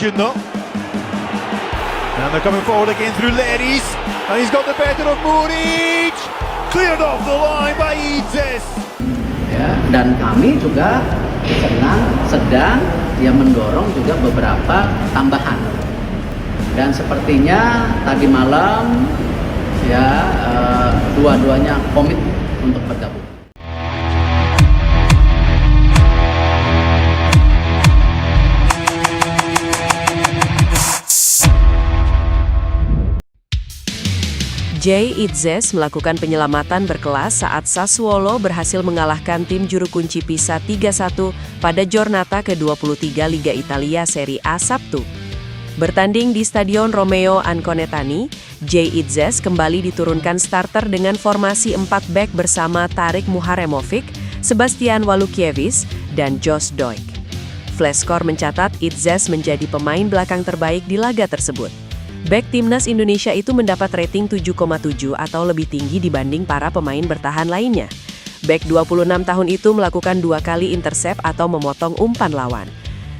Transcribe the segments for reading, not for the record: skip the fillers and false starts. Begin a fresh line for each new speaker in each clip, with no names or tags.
Gündoğan. And they're coming forward again through Leris. And he's got the better of Muric. Cleared off the line by Idzes.
Ya, dan kami juga sedang mendorong juga beberapa tambahan. Dan sepertinya tadi malam dua-duanya komit untuk bergabung.
Jay Idzes melakukan penyelamatan berkelas saat Sassuolo berhasil mengalahkan tim juru kunci Pisa 3-1 pada Giornata ke-23 Liga Italia Serie A Sabtu. Bertanding di Stadion Romeo Anconetani, Jay Idzes kembali diturunkan starter dengan formasi 4 back bersama Tarik Muharemovic, Sebastian Walukiewicz, dan Josh Doig. Flashscore mencatat Idzes menjadi pemain belakang terbaik di laga tersebut. Bek timnas Indonesia itu mendapat rating 7,7 atau lebih tinggi dibanding para pemain bertahan lainnya. Bek 26 tahun itu melakukan 2 kali intercept atau memotong umpan lawan.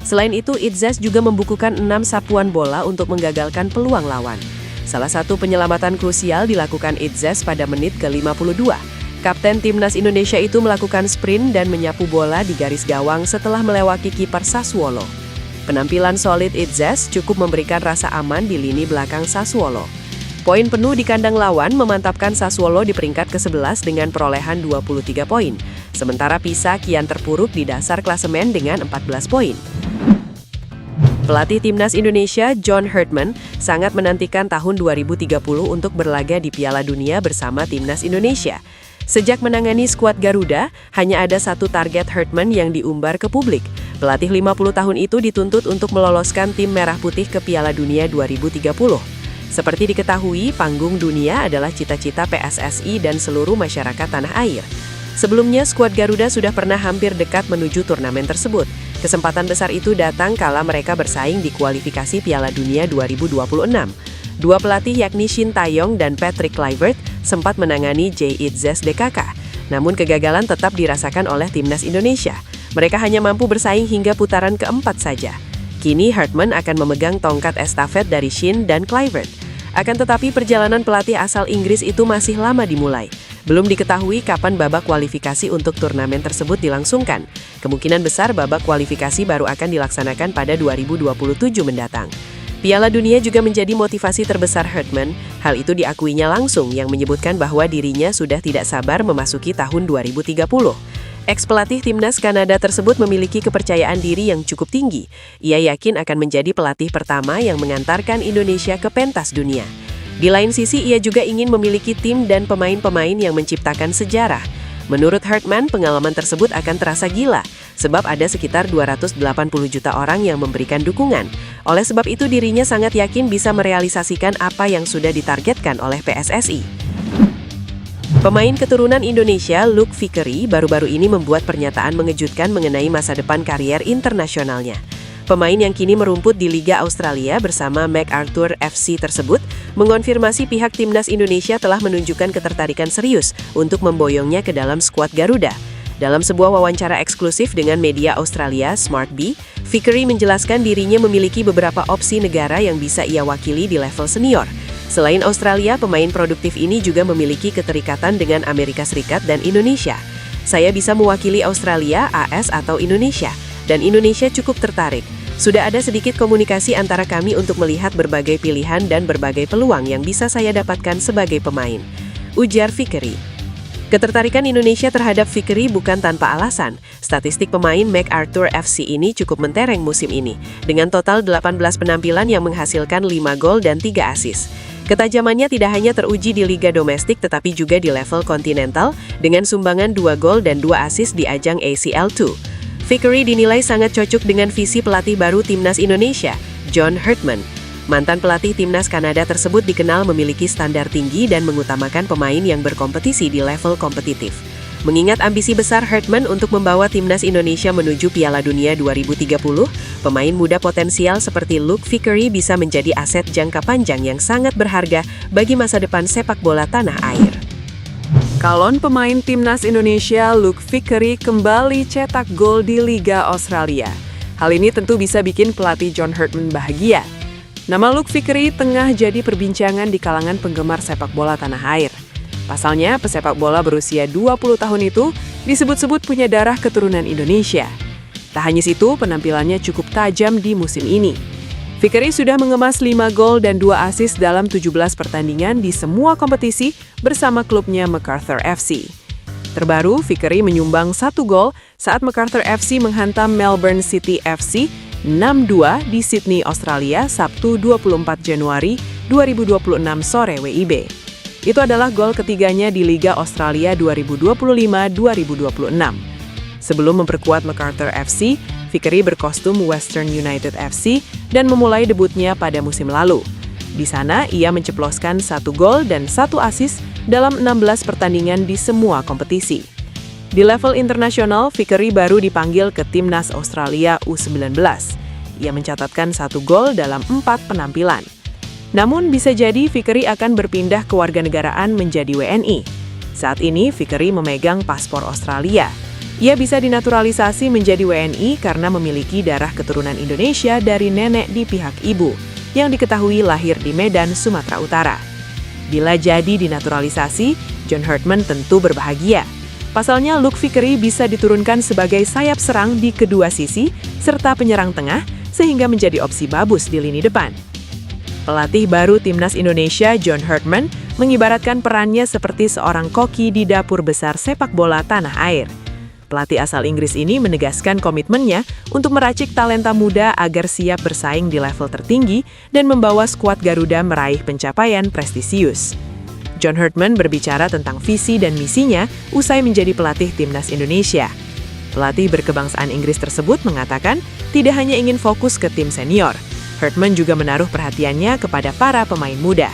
Selain itu, Idzes juga membukukan 6 sapuan bola untuk menggagalkan peluang lawan. Salah satu penyelamatan krusial dilakukan Idzes pada menit ke-52. Kapten timnas Indonesia itu melakukan sprint dan menyapu bola di garis gawang setelah melewati kiper Sassuolo. Penampilan solid Idzes cukup memberikan rasa aman di lini belakang Sassuolo. Poin penuh di kandang lawan memantapkan Sassuolo di peringkat ke-11 dengan perolehan 23 poin. Sementara Pisa kian terpuruk di dasar klasemen dengan 14 poin. Pelatih timnas Indonesia, John Herdman, sangat menantikan tahun 2030 untuk berlaga di Piala Dunia bersama timnas Indonesia. Sejak menangani skuad Garuda, hanya ada satu target Herdman yang diumbar ke publik. Pelatih 50 tahun itu dituntut untuk meloloskan tim Merah Putih ke Piala Dunia 2030. Seperti diketahui, panggung dunia adalah cita-cita PSSI dan seluruh masyarakat tanah air. Sebelumnya, skuad Garuda sudah pernah hampir dekat menuju turnamen tersebut. Kesempatan besar itu datang kala mereka bersaing di kualifikasi Piala Dunia 2026. Dua pelatih yakni Shin Tae-yong dan Patrick Kluivert sempat menangani Jay Idzes DKK. Namun kegagalan tetap dirasakan oleh timnas Indonesia. Mereka hanya mampu bersaing hingga putaran keempat saja. Kini Herdman akan memegang tongkat estafet dari Shin dan Kluivert. Akan tetapi perjalanan pelatih asal Inggris itu masih lama dimulai. Belum diketahui kapan babak kualifikasi untuk turnamen tersebut dilangsungkan. Kemungkinan besar babak kualifikasi baru akan dilaksanakan pada 2027 mendatang. Piala Dunia juga menjadi motivasi terbesar Herdman. Hal itu diakuinya langsung yang menyebutkan bahwa dirinya sudah tidak sabar memasuki tahun 2030. Ex-pelatih timnas Kanada tersebut memiliki kepercayaan diri yang cukup tinggi. Ia yakin akan menjadi pelatih pertama yang mengantarkan Indonesia ke pentas dunia. Di lain sisi, ia juga ingin memiliki tim dan pemain-pemain yang menciptakan sejarah. Menurut Herdman, pengalaman tersebut akan terasa gila, sebab ada sekitar 280 juta orang yang memberikan dukungan. Oleh sebab itu, dirinya sangat yakin bisa merealisasikan apa yang sudah ditargetkan oleh PSSI. Pemain keturunan Indonesia, Luke Vickery, baru-baru ini membuat pernyataan mengejutkan mengenai masa depan karier internasionalnya. Pemain yang kini merumput di Liga Australia bersama MacArthur FC tersebut mengonfirmasi pihak timnas Indonesia telah menunjukkan ketertarikan serius untuk memboyongnya ke dalam skuad Garuda. Dalam sebuah wawancara eksklusif dengan media Australia, SmartBee, Vickery menjelaskan dirinya memiliki beberapa opsi negara yang bisa ia wakili di level senior. Selain Australia, pemain produktif ini juga memiliki keterikatan dengan Amerika Serikat dan Indonesia. Saya bisa mewakili Australia, AS atau Indonesia, dan Indonesia cukup tertarik. Sudah ada sedikit komunikasi antara kami untuk melihat berbagai pilihan dan berbagai peluang yang bisa saya dapatkan sebagai pemain, ujar Vickery. Ketertarikan Indonesia terhadap Vickery bukan tanpa alasan. Statistik pemain MacArthur FC ini cukup mentereng musim ini, dengan total 18 penampilan yang menghasilkan 5 gol dan 3 assist. Ketajamannya tidak hanya teruji di liga domestik tetapi juga di level kontinental dengan sumbangan 2 gol dan 2 assist di ajang ACL2. Vickery dinilai sangat cocok dengan visi pelatih baru timnas Indonesia, John Herdman. Mantan pelatih timnas Kanada tersebut dikenal memiliki standar tinggi dan mengutamakan pemain yang berkompetisi di level kompetitif. Mengingat ambisi besar Herdman untuk membawa timnas Indonesia menuju Piala Dunia 2030, pemain muda potensial seperti Luke Vickery bisa menjadi aset jangka panjang yang sangat berharga bagi masa depan sepak bola tanah air. Calon pemain timnas Indonesia Luke Vickery kembali cetak gol di Liga Australia. Hal ini tentu bisa bikin pelatih John Herdman bahagia. Nama Luke Vickery tengah jadi perbincangan di kalangan penggemar sepak bola tanah air. Pasalnya, pesepak bola berusia 20 tahun itu disebut-sebut punya darah keturunan Indonesia. Tak hanya itu, penampilannya cukup tajam di musim ini. Vickery sudah mengemas 5 gol dan 2 assist dalam 17 pertandingan di semua kompetisi bersama klubnya MacArthur FC. Terbaru, Vickery menyumbang 1 gol saat MacArthur FC menghantam Melbourne City FC 6-2 di Sydney, Australia, Sabtu 24 Januari 2026 sore WIB. Itu adalah gol ketiganya di Liga Australia 2025-2026. Sebelum memperkuat MacArthur FC, Vickery berkostum Western United FC dan memulai debutnya pada musim lalu. Di sana, ia menceploskan 1 gol dan 1 assist dalam 16 pertandingan di semua kompetisi. Di level internasional, Vickery baru dipanggil ke Timnas Australia U19. Ia mencatatkan 1 gol dalam 4 penampilan. Namun, bisa jadi Vickery akan berpindah kewarganegaraan menjadi WNI. Saat ini, Vickery memegang paspor Australia. Ia bisa dinaturalisasi menjadi WNI karena memiliki darah keturunan Indonesia dari nenek di pihak ibu, yang diketahui lahir di Medan, Sumatera Utara. Bila jadi dinaturalisasi, John Herdman tentu berbahagia. Pasalnya, Luke Vickery bisa diturunkan sebagai sayap serang di kedua sisi, serta penyerang tengah, sehingga menjadi opsi babus di lini depan. Pelatih baru Timnas Indonesia, John Herdman, mengibaratkan perannya seperti seorang koki di dapur besar sepak bola tanah air. Pelatih asal Inggris ini menegaskan komitmennya untuk meracik talenta muda agar siap bersaing di level tertinggi dan membawa skuad Garuda meraih pencapaian prestisius. John Herdman berbicara tentang visi dan misinya usai menjadi pelatih Timnas Indonesia. Pelatih berkebangsaan Inggris tersebut mengatakan tidak hanya ingin fokus ke tim senior, Herdman juga menaruh perhatiannya kepada para pemain muda.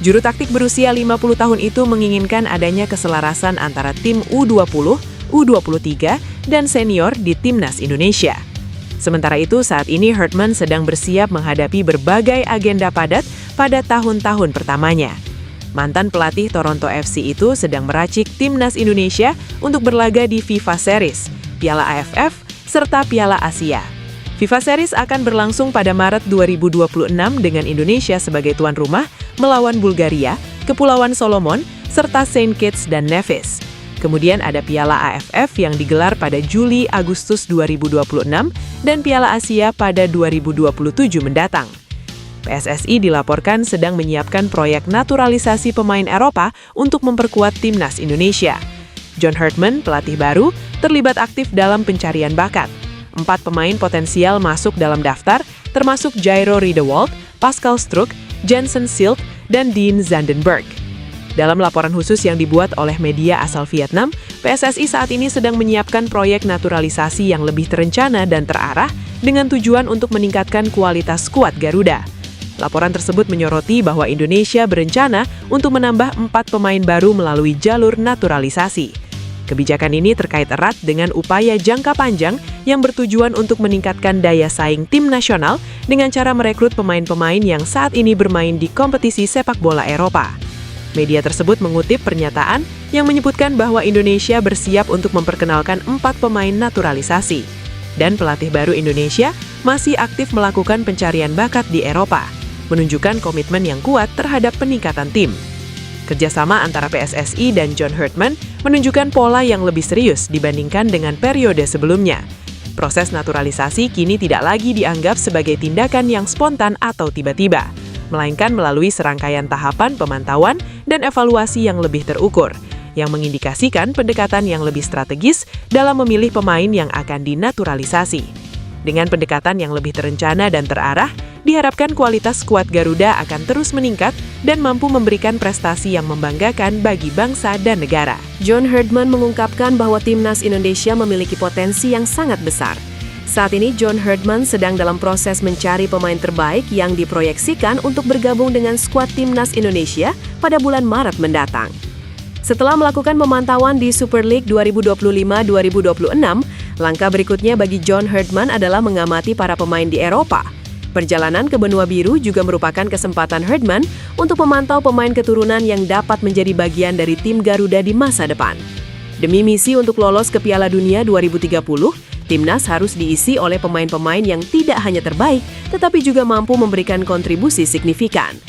Juru taktik berusia 50 tahun itu menginginkan adanya keselarasan antara tim U20, U23, dan senior di Timnas Indonesia. Sementara itu, saat ini Herdman sedang bersiap menghadapi berbagai agenda padat pada tahun-tahun pertamanya. Mantan pelatih Toronto FC itu sedang meracik Timnas Indonesia untuk berlaga di FIFA Series, Piala AFF, serta Piala Asia. FIFA Series akan berlangsung pada Maret 2026 dengan Indonesia sebagai tuan rumah melawan Bulgaria, Kepulauan Solomon, serta Saint Kitts dan Nevis. Kemudian ada Piala AFF yang digelar pada Juli-Agustus 2026 dan Piala Asia pada 2027 mendatang. PSSI dilaporkan sedang menyiapkan proyek naturalisasi pemain Eropa untuk memperkuat Timnas Indonesia. John Herdman, pelatih baru, terlibat aktif dalam pencarian bakat. 4 pemain potensial masuk dalam daftar, termasuk Jairo Riedewald, Pascal Struck, Jensen Silt, dan Dean Zandenberg. Dalam laporan khusus yang dibuat oleh media asal Vietnam, PSSI saat ini sedang menyiapkan proyek naturalisasi yang lebih terencana dan terarah dengan tujuan untuk meningkatkan kualitas skuad Garuda. Laporan tersebut menyoroti bahwa Indonesia berencana untuk menambah 4 pemain baru melalui jalur naturalisasi. Kebijakan ini terkait erat dengan upaya jangka panjang yang bertujuan untuk meningkatkan daya saing tim nasional dengan cara merekrut pemain-pemain yang saat ini bermain di kompetisi sepak bola Eropa. Media tersebut mengutip pernyataan yang menyebutkan bahwa Indonesia bersiap untuk memperkenalkan 4 pemain naturalisasi. Dan pelatih baru Indonesia masih aktif melakukan pencarian bakat di Eropa, menunjukkan komitmen yang kuat terhadap peningkatan tim. Kerjasama antara PSSI dan John Herdman menunjukkan pola yang lebih serius dibandingkan dengan periode sebelumnya. Proses naturalisasi kini tidak lagi dianggap sebagai tindakan yang spontan atau tiba-tiba, melainkan melalui serangkaian tahapan pemantauan dan evaluasi yang lebih terukur, yang mengindikasikan pendekatan yang lebih strategis dalam memilih pemain yang akan dinaturalisasi. Dengan pendekatan yang lebih terencana dan terarah, diharapkan kualitas skuad Garuda akan terus meningkat dan mampu memberikan prestasi yang membanggakan bagi bangsa dan negara.
John Herdman mengungkapkan bahwa Timnas Indonesia memiliki potensi yang sangat besar. Saat ini John Herdman sedang dalam proses mencari pemain terbaik yang diproyeksikan untuk bergabung dengan skuad Timnas Indonesia pada bulan Maret mendatang. Setelah melakukan pemantauan di Super League 2025-2026, langkah berikutnya bagi John Herdman adalah mengamati para pemain di Eropa. Perjalanan ke benua biru juga merupakan kesempatan Herdman untuk memantau pemain keturunan yang dapat menjadi bagian dari tim Garuda di masa depan. Demi misi untuk lolos ke Piala Dunia 2030, Timnas harus diisi oleh pemain-pemain yang tidak hanya terbaik, tetapi juga mampu memberikan kontribusi signifikan.